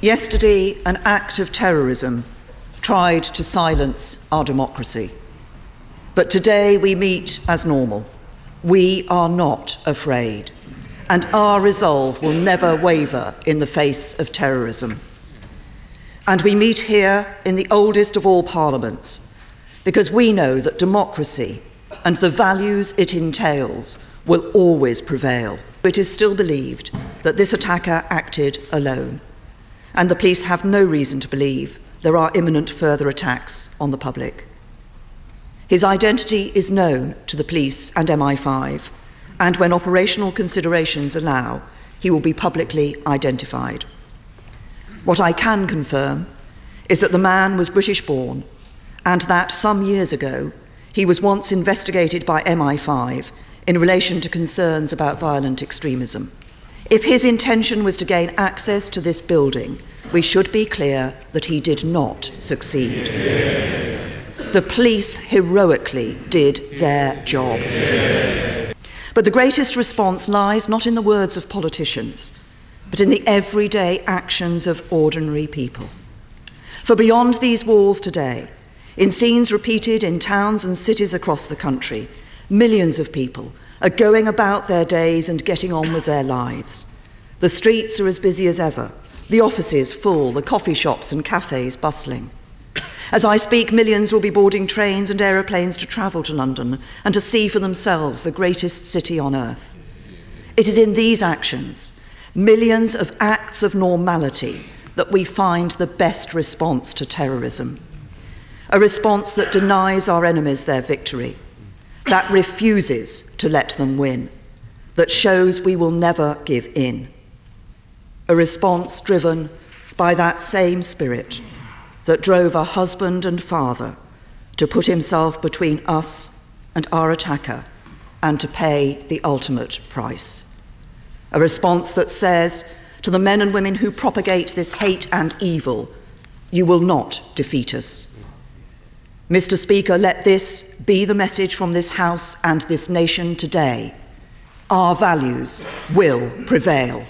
Yesterday, an act of terrorism tried to silence our democracy. But today we meet as normal. We are not afraid, and our resolve will never waver in the face of terrorism. And we meet here in the oldest of all parliaments because we know that democracy and the values it entails will always prevail. It is still believed that this attacker acted alone, and the police have no reason to believe there are imminent further attacks on the public. His identity is known to the police and MI5, and when operational considerations allow, he will be publicly identified. What I can confirm is that the man was British-born, and that some years ago he was once investigated by MI5 in relation to concerns about violent extremism. If his intention was to gain access to this building, we should be clear that he did not succeed. The police heroically did their job. But the greatest response lies not in the words of politicians, but in the everyday actions of ordinary people. For beyond these walls today, in scenes repeated in towns and cities across the country, millions of people are going about their days and getting on with their lives. The streets are as busy as ever, the offices full, the coffee shops and cafes bustling. As I speak, millions will be boarding trains and aeroplanes to travel to London and to see for themselves the greatest city on earth. It is in these actions, millions of acts of normality, that we find the best response to terrorism. A response that denies our enemies their victory, that refuses to let them win, that shows we will never give in. A response driven by that same spirit that drove a husband and father to put himself between us and our attacker and to pay the ultimate price. A response that says to the men and women who propagate this hate and evil, you will not defeat us. Mr. Speaker, let this be the message from this House and this nation today. Our values will prevail.